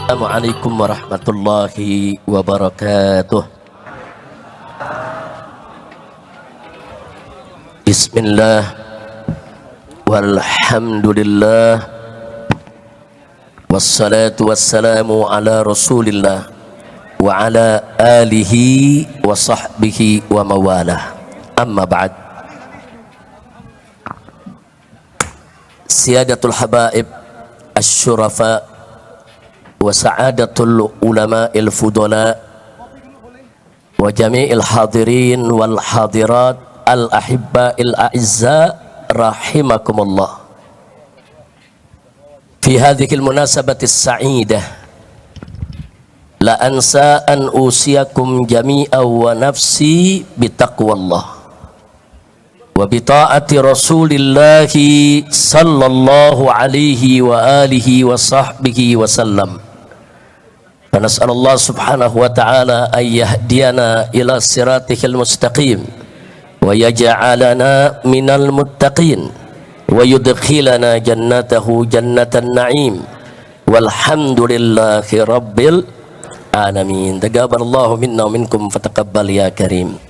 Assalamualaikum warahmatullahi wabarakatuh. Bismillah walhamdulillah wassalatu wassalamu ala rasulillah wa ala alihi wa sahbihi wa mawalah. Amma ba'd. Siyadatul habaib asy-syurafa wa sa'adatul ulama'il fudala wa jami'il hadirin wal hadirat al ahibba'il a'izza rahimakumullah. Fi hadhil munasabatis sa'idah la ansa an usiyakum jami'an wa nafsi bitaqwallah wa bita'ati rasulillahi sallallahu alaihi wa alihi wa sahbihi wa sallam. فنسأل الله سبحانه وتعالى أن يهدينا إلى صراطه المستقيم ويجعلنا من المتقين ويدخلنا جنته جنة النعيم والحمد لله رب العالمين. تقبل الله منا ومنكم فتقبل يا كريم.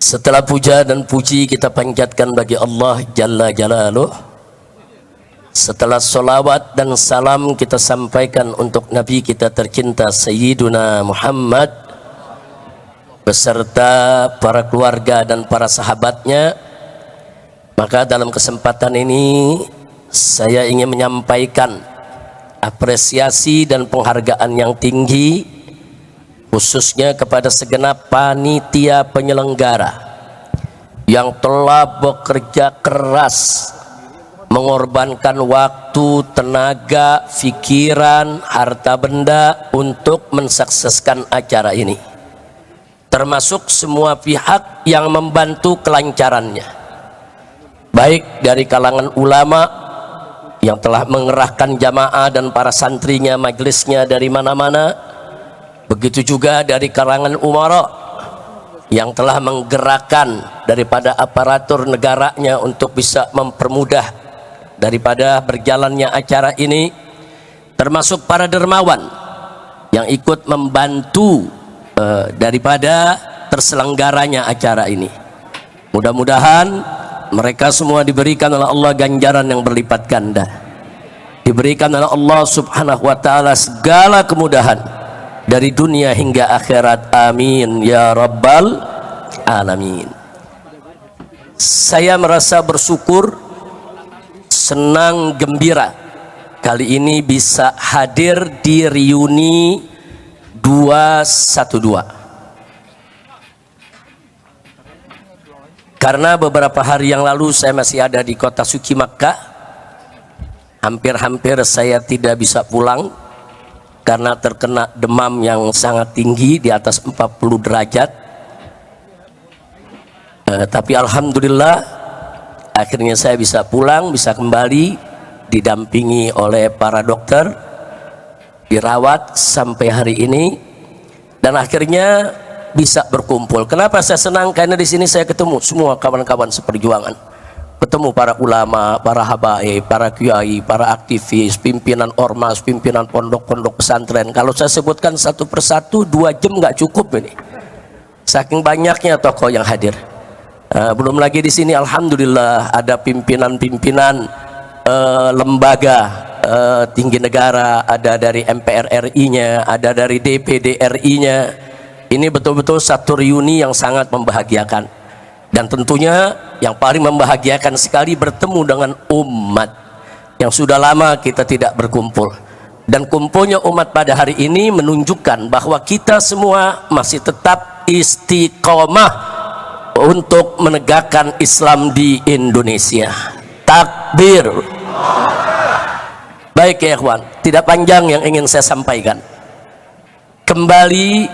Setelah puja dan puji kita panjatkan bagi Allah Jalla Jalaluh, setelah solawat dan salam kita sampaikan untuk Nabi kita tercinta Sayyiduna Muhammad beserta para keluarga dan para sahabatnya, maka dalam kesempatan ini saya ingin menyampaikan apresiasi dan penghargaan yang tinggi khususnya kepada segenap panitia penyelenggara yang telah bekerja keras mengorbankan waktu, tenaga, pikiran, harta benda untuk mensukseskan acara ini, termasuk semua pihak yang membantu kelancarannya, baik dari kalangan ulama yang telah mengerahkan jamaah dan para santrinya, majelisnya dari mana-mana, begitu juga dari kalangan umara yang telah menggerakkan daripada aparatur negaranya untuk bisa mempermudah daripada berjalannya acara ini, termasuk para dermawan yang ikut membantu daripada terselenggaranya acara ini. Mudah-mudahan mereka semua diberikan oleh Allah ganjaran yang berlipat ganda, diberikan oleh Allah subhanahu wa ta'ala segala kemudahan dari dunia hingga akhirat. Amin ya rabbal alamin. Saya merasa bersyukur, senang, gembira kali ini bisa hadir di reuni 212, karena beberapa hari yang lalu saya masih ada di kota suci Makkah. Hampir-hampir saya tidak bisa pulang karena terkena demam yang sangat tinggi di atas 40 derajat. Tapi alhamdulillah akhirnya saya bisa pulang, bisa kembali didampingi oleh para dokter, dirawat sampai hari ini, dan akhirnya bisa berkumpul. Kenapa saya senang? Karena di sini saya ketemu semua kawan-kawan seperjuangan, ketemu para ulama, para habaib, para kiai, para aktivis, pimpinan ormas, pimpinan pondok-pondok pesantren. Kalau saya sebutkan satu persatu 2 jam nggak cukup ini, saking banyaknya tokoh yang hadir. Belum lagi di sini alhamdulillah ada pimpinan-pimpinan lembaga tinggi negara, ada dari MPR RI-nya, ada dari DPD RI-nya. Ini betul-betul satu reuni yang sangat membahagiakan, dan tentunya yang paling membahagiakan sekali bertemu dengan umat yang sudah lama kita tidak berkumpul. Dan kumpulnya umat pada hari ini menunjukkan bahwa kita semua masih tetap istiqomah untuk menegakkan Islam di Indonesia. Takbir. Baik ya ikhwan, tidak panjang yang ingin saya sampaikan. Kembali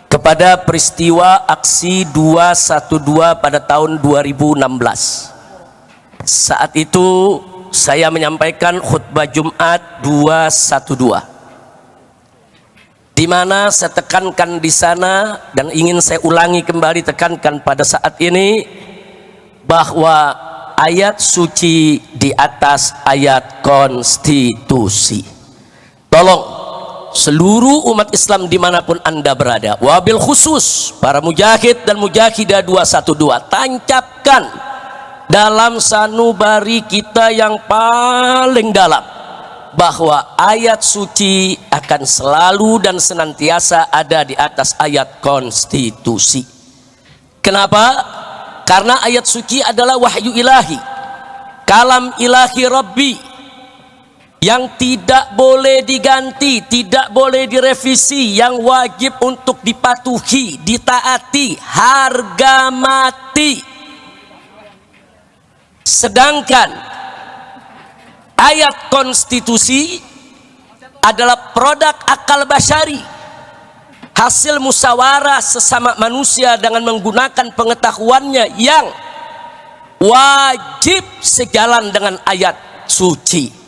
kepada peristiwa aksi 212 pada tahun 2016. Saat itu saya menyampaikan khutbah Jumat 212, di mana saya tekankan di sana dan ingin saya ulangi kembali tekankan pada saat ini bahwa ayat suci di atas ayat konstitusi. Tolong seluruh umat Islam dimanapun anda berada, wabil khusus para mujahid dan mujahidah 212, tancapkan dalam sanubari kita yang paling dalam bahwa ayat suci akan selalu dan senantiasa ada di atas ayat konstitusi. Kenapa? Karena ayat suci adalah wahyu ilahi, kalam ilahi Rabbi, yang tidak boleh diganti, tidak boleh direvisi, yang wajib untuk dipatuhi, ditaati, harga mati. Sedangkan ayat konstitusi adalah produk akal basyari, hasil musyawarah sesama manusia dengan menggunakan pengetahuannya yang wajib sejalan dengan ayat suci.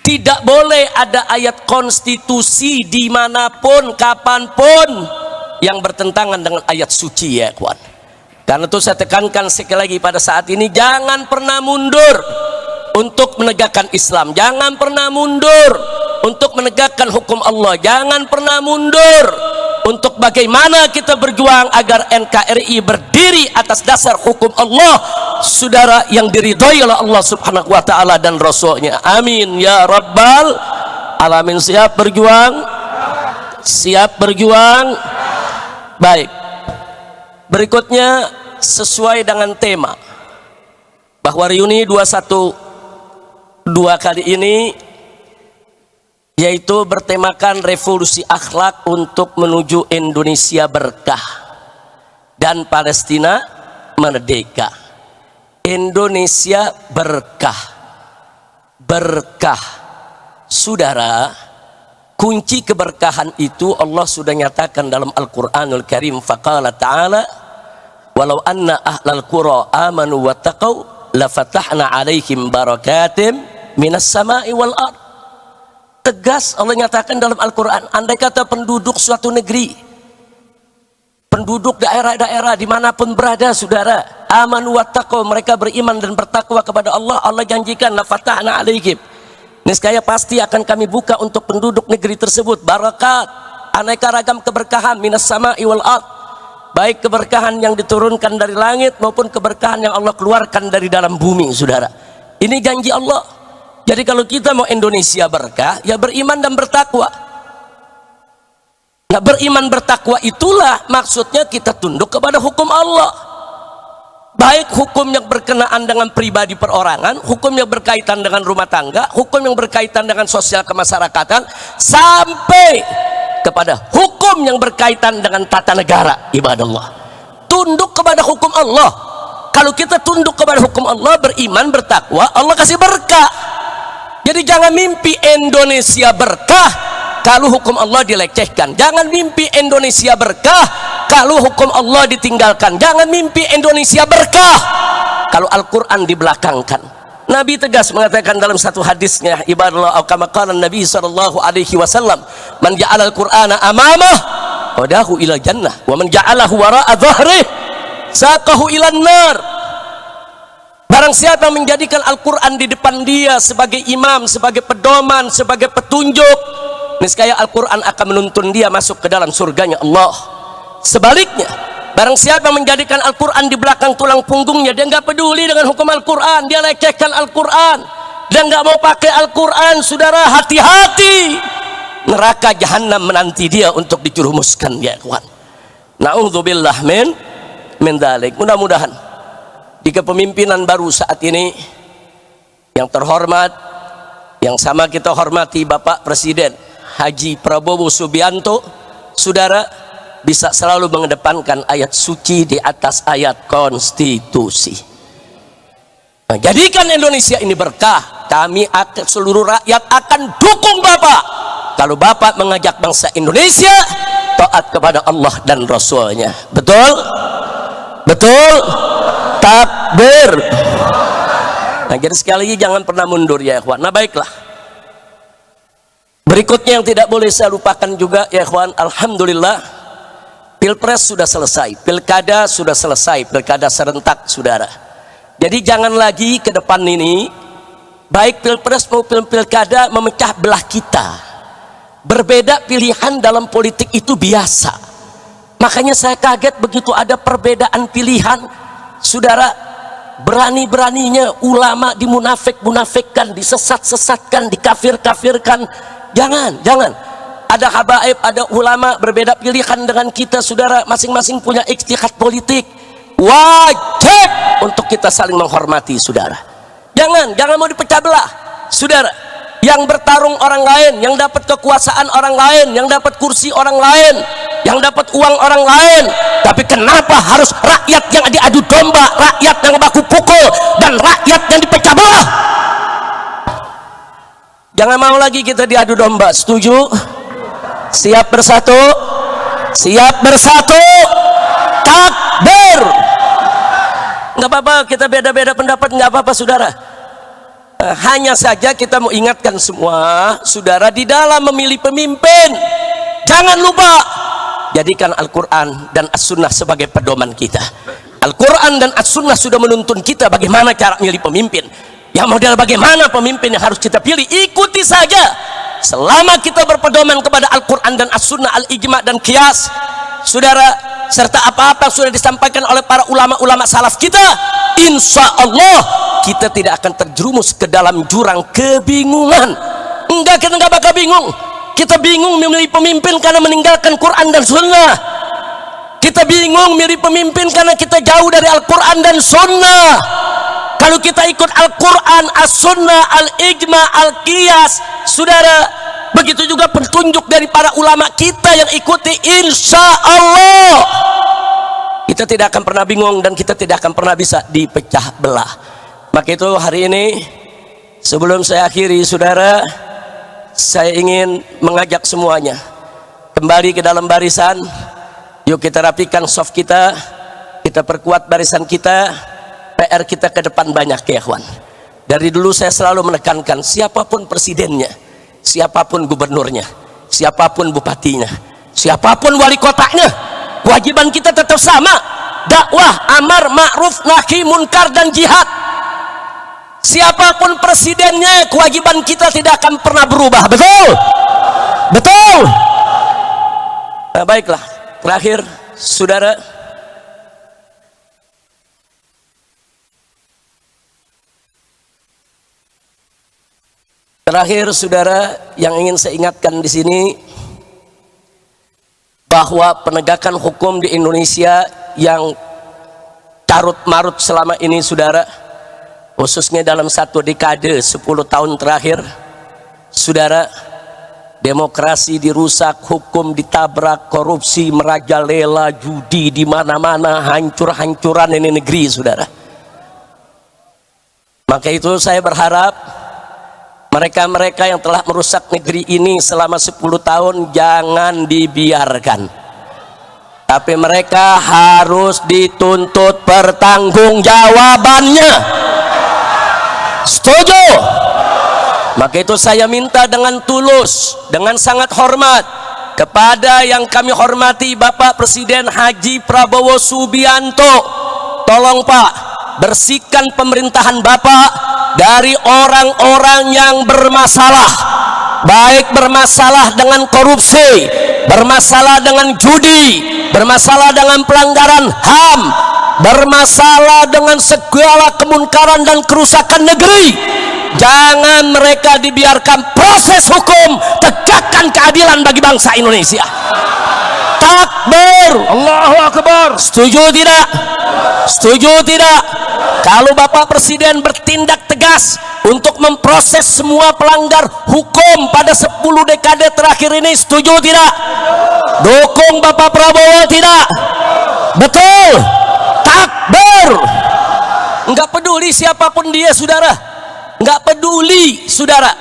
Tidak boleh ada ayat konstitusi dimanapun, kapanpun yang bertentangan dengan ayat suci, ya kawan. Karena itu saya tekankan sekali lagi pada saat ini, jangan pernah mundur untuk menegakkan Islam, jangan pernah mundur untuk menegakkan hukum Allah, jangan pernah mundur untuk bagaimana kita berjuang agar NKRI berdiri atas dasar hukum Allah, saudara, yang diridhoi oleh Allah Subhanahu wa taala dan Rasulnya. Amin ya rabbal alamin. Siap berjuang? Siap berjuang? Baik. Berikutnya sesuai dengan tema bahwa reuni 212 kali ini yaitu bertemakan revolusi akhlak untuk menuju Indonesia berkah dan Palestina merdeka. Indonesia berkah, berkah, saudara. Kunci keberkahan itu Allah sudah nyatakan dalam Al-Quranul Karim. Faqala ta'ala walau anna ahlal qura amanu wa taqaw lafatahna alaihim barakatim minas sama'i wal ard. Tegas Allah nyatakan dalam Al-Quran, andai kata penduduk suatu negeri, penduduk daerah-daerah dimanapun berada, saudara, amanu wattaqaw, mereka beriman dan bertakwa kepada Allah, Allah janjikan la fatahna alaihim, niscaya pasti akan kami buka untuk penduduk negeri tersebut barakat, aneka ragam keberkahan, minas sama'i wal ard, baik keberkahan yang diturunkan dari langit maupun keberkahan yang Allah keluarkan dari dalam bumi, saudara. Ini janji Allah. Jadi kalau kita mau Indonesia berkah, ya beriman dan bertakwa. Nah, beriman bertakwa itulah maksudnya kita tunduk kepada hukum Allah. Baik hukum yang berkenaan dengan pribadi perorangan, hukum yang berkaitan dengan rumah tangga, hukum yang berkaitan dengan sosial kemasyarakatan, sampai kepada hukum yang berkaitan dengan tata negara, ibadallah. Tunduk kepada hukum Allah. Kalau kita tunduk kepada hukum Allah, beriman, bertakwa, Allah kasih berkah. Jadi jangan mimpi Indonesia berkah kalau hukum Allah dilecehkan. Jangan mimpi Indonesia berkah kalau hukum Allah ditinggalkan. Jangan mimpi Indonesia berkah kalau Al-Quran dibelakangkan. Nabi tegas mengatakan dalam satu hadisnya, ibadallah, kama qala Nabi sallallahu alaihi wasallam, man ja'ala al-Qur'ana amamah qadahu ila jannah wa man ja'alahu wara'a dhahrihi saqahu ila nar. Barang siapa yang menjadikan Al-Quran di depan dia sebagai imam, sebagai pedoman, sebagai petunjuk, niscaya Al-Quran akan menuntun dia masuk ke dalam surganya Allah. Sebaliknya, barang siapa yang menjadikan Al-Quran di belakang tulang punggungnya, dia nggak peduli dengan hukum Al-Quran, dia lecehkan Al-Quran, dia nggak mau pakai Al-Quran, saudara, hati-hati, neraka jahanam menanti dia untuk dijerumuskan, ya kawan. Na'udzubillah min dzalik. Mudah-mudahan di kepemimpinan baru saat ini yang terhormat, yang sama kita hormati Bapak Presiden Haji Prabowo Subianto, saudara, bisa selalu mengedepankan ayat suci di atas ayat konstitusi. Nah, jadikan Indonesia ini berkah. Kami akan, seluruh rakyat akan dukung Bapak kalau Bapak mengajak bangsa Indonesia taat kepada Allah dan Rasulnya. Betul? Betul? Takbir. Nah, jadi sekali lagi jangan pernah mundur, ya ikhwan. Nah, baiklah. Berikutnya yang tidak boleh saya lupakan juga, ya ikhwan, alhamdulillah, Pilpres sudah selesai, pilkada sudah selesai, pilkada serentak, saudara. Jadi jangan lagi ke depan ini baik pilpres maupun pilkada memecah belah kita. Berbeda pilihan dalam politik itu biasa. Makanya saya kaget begitu ada perbedaan pilihan, saudara, berani-beraninya ulama dimunafik-munafikkan, disesat-sesatkan, dikafir-kafirkan. Jangan. Ada habaib, ada ulama berbeda pilihan dengan kita, saudara, masing-masing punya ijtihad politik. Wajib untuk kita saling menghormati, saudara. Jangan mau dipecah belah, saudara. Yang bertarung orang lain, yang dapat kekuasaan orang lain, yang dapat kursi orang lain, yang dapat uang orang lain. Tapi kenapa harus rakyat yang diadu domba, rakyat yang baku pukul, dan rakyat yang dipecah belah? Jangan mau lagi kita diadu domba. Setuju? Siap bersatu? Siap bersatu? Takbir! Nggak apa-apa, kita beda-beda pendapat, nggak apa-apa, saudara. Hanya saja kita mau ingatkan semua, saudara, di dalam memilih pemimpin, jangan lupa jadikan Al-Quran dan As-Sunnah sebagai pedoman kita. Al-Quran dan As-Sunnah sudah menuntun kita bagaimana cara memilih pemimpin. Yang model bagaimana pemimpin yang harus kita pilih, ikuti saja. Selama kita berpedoman kepada Al-Quran dan As-Sunnah, Al-Ijma' dan Qiyas, saudara, serta apa-apa sudah disampaikan oleh para ulama-ulama salaf kita, insya Allah kita tidak akan terjerumus ke dalam jurang kebingungan. Enggak, kita enggak bakal bingung. Kita bingung memilih pemimpin karena meninggalkan Quran dan Sunnah. Kita bingung memilih pemimpin karena kita jauh dari Al-Quran dan Sunnah. Kalau kita ikut Al-Quran, As-Sunnah, Al-Ijma', Al-Qiyas, saudara, begitu juga petunjuk dari para ulama kita yang ikuti, insya Allah kita tidak akan pernah bingung dan kita tidak akan pernah bisa dipecah belah. Maka itu hari ini, sebelum saya akhiri, saudara, saya ingin mengajak semuanya kembali ke dalam barisan. Yuk kita rapikan soft kita perkuat barisan kita. PR kita ke depan banyak, ya ikhwan. Dari dulu saya selalu menekankan, siapapun presidennya, siapapun gubernurnya, siapapun bupatinya, siapapun wali kotanya, kewajiban kita tetap sama, dakwah, amar ma'ruf, nahi munkar, dan jihad. Siapapun presidennya, kewajiban kita tidak akan pernah berubah. Betul? Betul? Nah, baiklah, terakhir, saudara, yang ingin saya ingatkan di sini, bahwa penegakan hukum di Indonesia yang carut marut selama ini, saudara, khususnya dalam satu dekade 10 tahun terakhir, saudara, demokrasi dirusak, hukum ditabrak, korupsi merajalela, judi di mana-mana, hancur-hancuran ini negeri, saudara. Maka itu saya berharap mereka-mereka yang telah merusak negeri ini selama 10 tahun jangan dibiarkan, tapi mereka harus dituntut pertanggungjawabannya. Setuju? Maka itu saya minta dengan tulus, dengan sangat hormat kepada yang kami hormati Bapak Presiden Haji Prabowo Subianto, tolong Pak, bersihkan pemerintahan Bapak dari orang-orang yang bermasalah, baik bermasalah dengan korupsi, bermasalah dengan judi, bermasalah dengan pelanggaran HAM, bermasalah dengan segala kemunkaran dan kerusakan negeri. Jangan mereka dibiarkan, proses hukum, tegakkan keadilan bagi bangsa Indonesia. Takbir, Allahu Akbar. Setuju tidak? Setuju tidak? Kalau Bapak Presiden bertindak tegas untuk memproses semua pelanggar hukum pada 10 dekade terakhir ini, setuju tidak? Dukung Bapak Prabowo tidak? Betul? Takbir. Enggak peduli siapapun dia, saudara. Enggak peduli, saudara,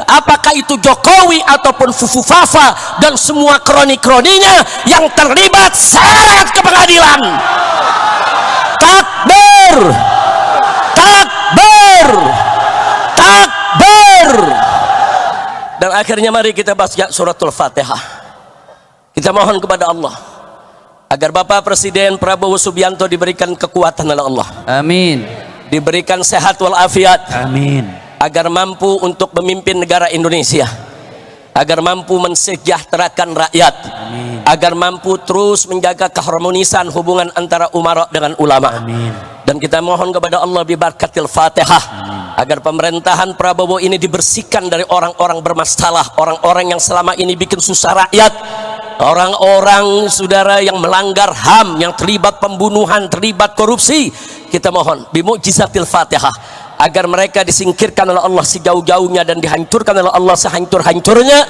apakah itu Jokowi ataupun Fufu Fafa dan semua kroni-kroninya yang terlibat, seret ke pengadilan. Takbir, takbir, takbir. Dan akhirnya mari kita baca suratul Fatihah. Kita mohon kepada Allah agar Bapak Presiden Prabowo Subianto diberikan kekuatan oleh Allah. Amin. diberikan sehat walafiat, Amin. agar mampu untuk memimpin negara Indonesia, agar mampu mensejahterakan rakyat, Amin. agar mampu terus menjaga keharmonisan hubungan antara umara dengan ulama. Amin. Dan kita mohon kepada Allah bibarakatil Fatihah, agar pemerintahan Prabowo ini dibersihkan dari orang-orang bermasalah, orang-orang yang selama ini bikin susah rakyat, orang-orang saudara yang melanggar HAM, yang terlibat pembunuhan, terlibat korupsi. Kita mohon bimu'jizatil Fatihah, agar mereka disingkirkan oleh Allah sejauh-jauhnya dan dihancurkan oleh Allah sehancur-hancurnya,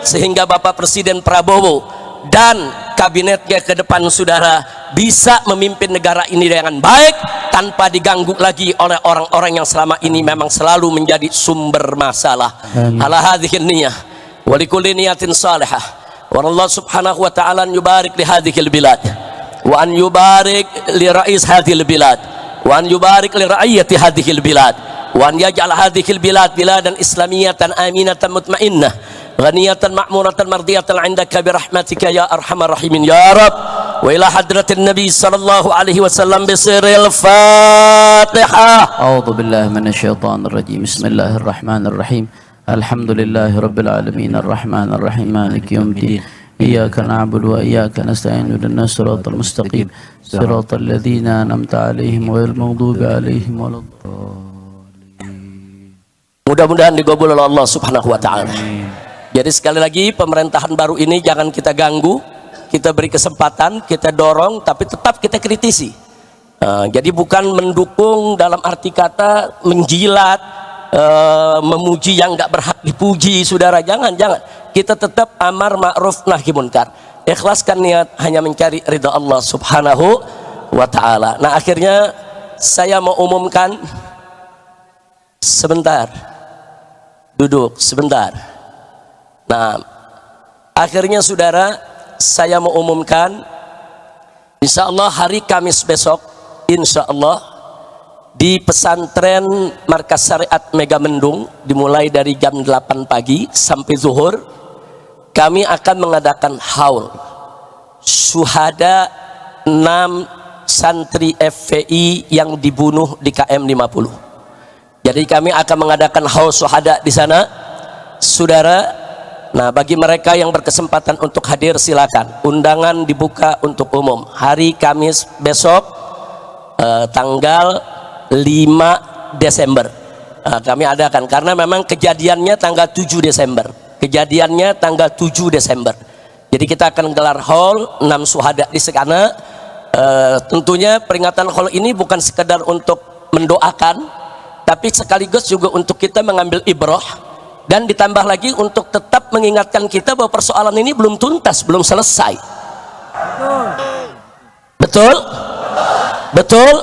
sehingga Bapak Presiden Prabowo dan kabinetnya ke depan saudara bisa memimpin negara ini dengan baik tanpa diganggu lagi oleh orang-orang yang selama ini memang selalu menjadi sumber masalah. Ala hadhihi niyah wa likulli niyatin salihah, wa Allah subhanahu wa ta'ala yubarik li hadhihi bilad, wa an yubarik li rais hadhihi bilad, wa an yubarik li ra'iyati hadhihi bilad, wa an yaj'al hadhihi bilad biladan islamiyatan aminatan mutmainnah ghaniyatan ma'muratan mardiyatan 'indaka birahmatika ya arhamar rahimin ya rab. Wa ila hadratin nabi sallallahu alaihi wasallam bisiril Fatihah. A'udzu billahi minasyaitonir rajim. Bismillahirrahmanirrahim. Alhamdulillahi rabbil alamin arrahmanir rahim maliki yaumiddin. Iyyaka na'budu wa iyyaka nasta'in ihdinas siratal mustaqim siratal ladzina an'amta 'alaihim ghairil maghdubi 'alaihim waladdallin. Mudah-mudahan digabul oleh Allah subhanahu wa ta'ala. Jadi sekali lagi pemerintahan baru ini jangan kita ganggu, kita beri kesempatan, kita dorong, tapi tetap kita kritisi. Jadi bukan mendukung dalam arti kata menjilat, memuji yang nggak berhak dipuji, saudara. Jangan. Kita tetap amar ma'ruf nahi munkar. Ikhlaskan niat hanya mencari ridha Allah subhanahu wa ta'ala. Nah akhirnya saya mau umumkan, sebentar, duduk sebentar. Nah, akhirnya saudara, saya mau umumkan, insya Allah hari Kamis besok, insya Allah di pesantren Markas Syariat Megamendung, dimulai dari jam 8 pagi sampai zuhur, kami akan mengadakan haul syuhada 6 santri FPI yang dibunuh di KM 50. Jadi kami akan mengadakan haul syuhada di sana, saudara. Nah, bagi mereka yang berkesempatan untuk hadir silakan. Undangan dibuka untuk umum. Hari Kamis besok tanggal 5 Desember. Kami adakan karena memang kejadiannya tanggal 7 Desember. Kejadiannya tanggal 7 Desember. Jadi kita akan gelar haul 6 syuhada di sana. Tentunya peringatan haul ini bukan sekedar untuk mendoakan, tapi sekaligus juga untuk kita mengambil ibrah. Dan ditambah lagi untuk tetap mengingatkan kita bahwa persoalan ini belum tuntas, belum selesai. Betul? Betul?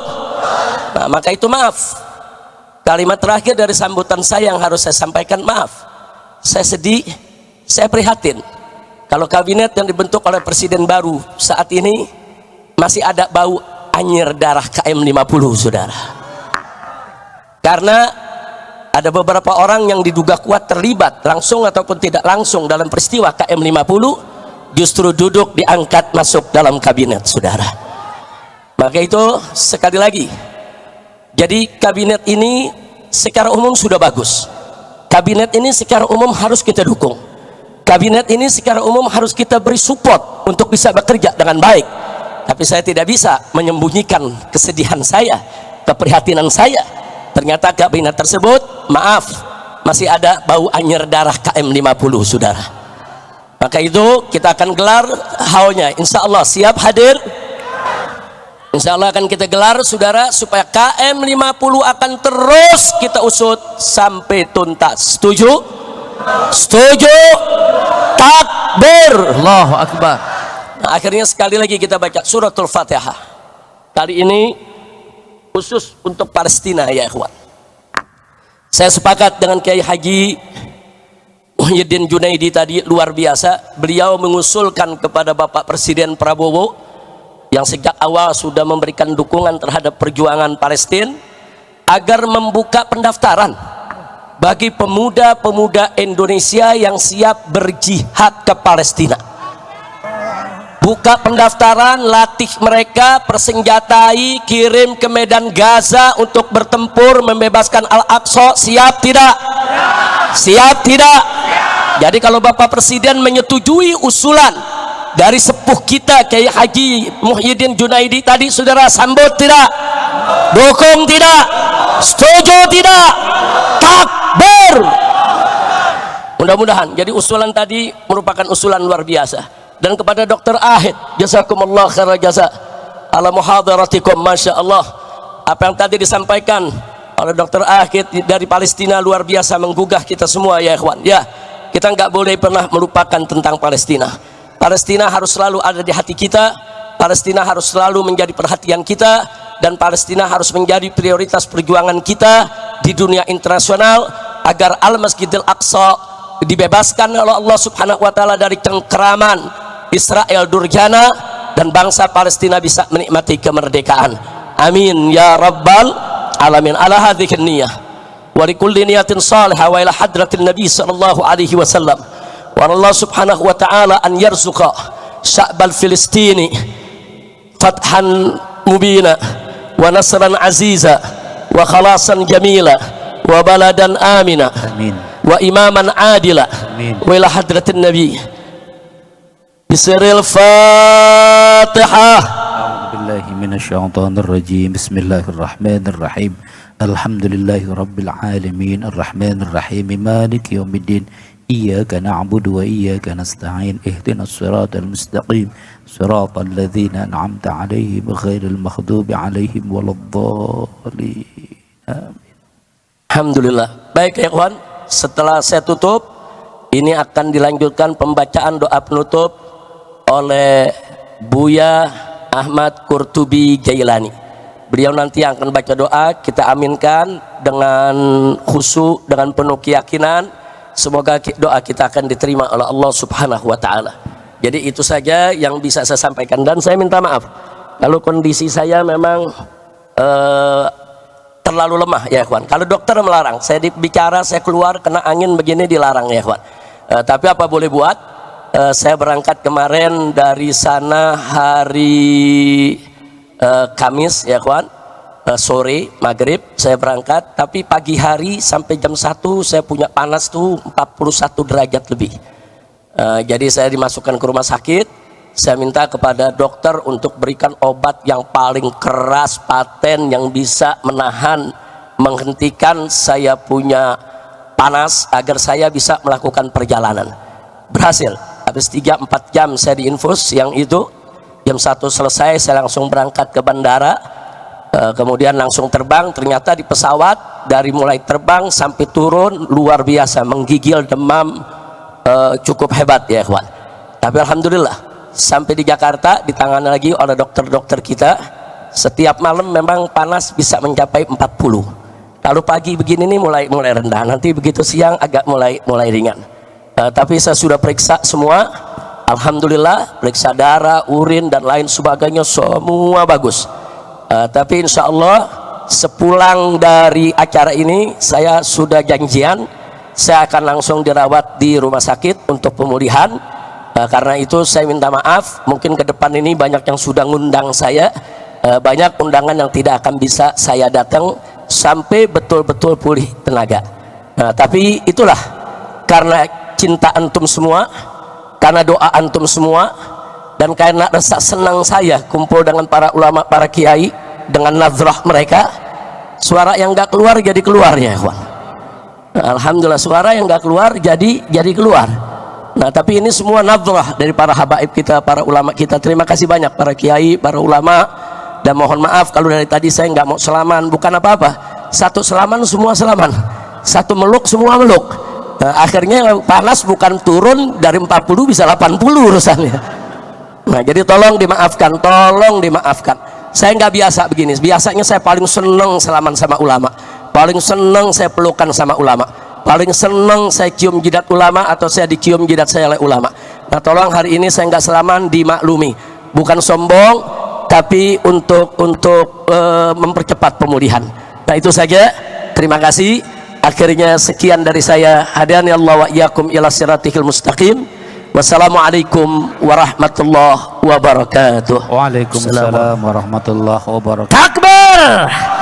Nah, maka itu maaf. Kalimat terakhir dari sambutan saya yang harus saya sampaikan, maaf. Saya sedih, saya prihatin. Kalau kabinet yang dibentuk oleh presiden baru saat ini masih ada bau anyir darah KM 50, saudara. Karena ada beberapa orang yang diduga kuat terlibat langsung ataupun tidak langsung dalam peristiwa KM 50 justru duduk diangkat masuk dalam kabinet, saudara. Maka itu sekali lagi, jadi kabinet ini secara umum sudah bagus. Kabinet ini secara umum harus kita dukung. Kabinet ini secara umum harus kita beri support untuk bisa bekerja dengan baik. Tapi saya tidak bisa menyembunyikan kesedihan saya, keprihatinan saya. Ternyata kabinet tersebut, maaf, masih ada bau anyir darah KM 50, saudara. Maka itu kita akan gelar haulnya, insya Allah. Siap hadir? Insya Allah akan kita gelar, saudara, supaya KM 50 akan terus kita usut sampai tuntas. Setuju? Setuju? Takbir! Allahu Akbar. Nah, akhirnya sekali lagi kita baca suratul Fatihah. Kali ini khusus untuk Palestina, ya ikhwan. Saya sepakat dengan Kiai Haji Muhyiddin Junaidi tadi, luar biasa. Beliau mengusulkan kepada Bapak Presiden Prabowo yang sejak awal sudah memberikan dukungan terhadap perjuangan Palestina agar membuka pendaftaran bagi pemuda-pemuda Indonesia yang siap berjihad ke Palestina. buka pendaftaran, latih mereka, persenjatai, kirim ke medan Gaza untuk bertempur membebaskan Al-Aqsa. Siap tidak? Siap tidak? Jadi kalau Bapak Presiden menyetujui usulan dari sepuh kita Kiai Haji Muhyiddin Junaidi tadi, saudara sambut tidak? Dukung tidak? Setuju tidak? Takbir. Mudah-mudahan jadi usulan tadi merupakan usulan luar biasa. Dan kepada Dr. Ahid, jazakumullah khairan jasa ala muhadaratikum, masya Allah. Apa yang tadi disampaikan oleh Dr. Ahid dari Palestina luar biasa, menggugah kita semua ya ikhwan. Ya, kita nggak boleh pernah melupakan tentang Palestina. Palestina harus selalu ada di hati kita. Palestina harus selalu menjadi perhatian kita, dan Palestina harus menjadi prioritas perjuangan kita di dunia internasional agar Al-Masjidil Aqsa dibebaskan oleh Allah Subhanahu wa taala dari cengkeraman Israel Durjana, dan bangsa Palestina bisa menikmati kemerdekaan. Amin ya rabbal alamin. Ala hadhihi niyyah wa likulli niyatin salihah wa ila hadratin nabi sallallahu alaihi wasallam. Wa Allah Subhanahu wa taala an yarzuqa sya'bal Filistini fathan mubina wa nasran aziza wa khalasan jamila wa baladan amina. Amin. Wa imaman adila. Amin. Wa ila hadratin nabi bisiril Fatihah. A'udzubillahi minasyaitonir rajim. Bismillahirrahmanirrahim. Alhamdulillahi rabbil alamin arrahmanir rahim maliki yaumiddin. Iyyaka na'budu wa iyyaka nasta'in. Ihdinas siratal mustaqim. Siratal ladzina an'amta 'alaihim ghairil maghdubi 'alaihim waladdallin. Amin. Alhamdulillah. Baik ya ikhwan, setelah saya tutup, ini akan dilanjutkan pembacaan doa penutup oleh Buya Ahmad Qurtubi Jailani. Beliau nanti yang akan baca doa, kita aminkan dengan khusyuk, dengan penuh keyakinan. Semoga doa kita akan diterima oleh Allah Subhanahu wa taala. Jadi itu saja yang bisa saya sampaikan, dan saya minta maaf kalau kondisi saya memang terlalu lemah ya ikhwan. Kalau dokter melarang saya bicara, saya keluar kena angin begini dilarang ya ikhwan. Tapi apa boleh buat. Saya berangkat kemarin dari sana hari Kamis ya kawan, sore maghrib saya berangkat, tapi pagi hari sampai jam 1 saya punya panas tuh 41 derajat lebih. Jadi saya dimasukkan ke rumah sakit. Saya minta kepada dokter untuk berikan obat yang paling keras, paten, yang bisa menahan, menghentikan saya punya panas agar saya bisa melakukan perjalanan. Berhasil. Habis 3-4 jam saya diinfus, yang itu jam 1 selesai saya langsung berangkat ke bandara, kemudian langsung terbang. Ternyata di pesawat dari mulai terbang sampai turun luar biasa, menggigil, demam, cukup hebat ya ikhwan. Tapi alhamdulillah sampai di Jakarta ditangani lagi oleh dokter-dokter kita. Setiap malam memang panas bisa mencapai 40. Kalau pagi begini nih mulai rendah, nanti begitu siang agak mulai ringan. Tapi saya sudah periksa semua, alhamdulillah, periksa darah, urin dan lain sebagainya semua bagus. Tapi insya Allah sepulang dari acara ini saya sudah janjian saya akan langsung dirawat di rumah sakit untuk pemulihan. Karena itu saya minta maaf, mungkin ke depan ini banyak yang sudah ngundang saya, banyak undangan yang tidak akan bisa saya datang sampai betul-betul pulih tenaga. Tapi itulah karena cinta antum semua, karena doa antum semua, dan karena rasa senang saya kumpul dengan para ulama, para kiai, dengan nazrah mereka, suara yang gak keluar jadi keluarnya ikhwan. Alhamdulillah suara yang gak keluar jadi keluar. Nah tapi ini semua nazrah dari para habaib kita, para ulama kita. Terima kasih banyak para kiai, para ulama, dan mohon maaf kalau dari tadi saya nggak mau selaman, bukan apa-apa. Satu selaman semua selaman, satu meluk semua meluk. Akhirnya panas bukan turun dari 40 bisa 80 urusannya. Nah jadi tolong dimaafkan, tolong dimaafkan. Saya nggak biasa begini. Biasanya saya paling seneng selaman sama ulama, paling seneng saya pelukan sama ulama, paling seneng saya cium jidat ulama atau saya dicium jidat saya oleh ulama. Nah tolong hari ini saya nggak selaman, dimaklumi. Bukan sombong, tapi untuk mempercepat pemulihan. Nah itu saja. Terima kasih. Akhirnya sekian dari saya. Hadani Allah wa iyyakum ila siratikal mustaqim. Wassalamualaikum warahmatullahi wabarakatuh. Waalaikumsalam warahmatullahi wabarakatuh. Takbir.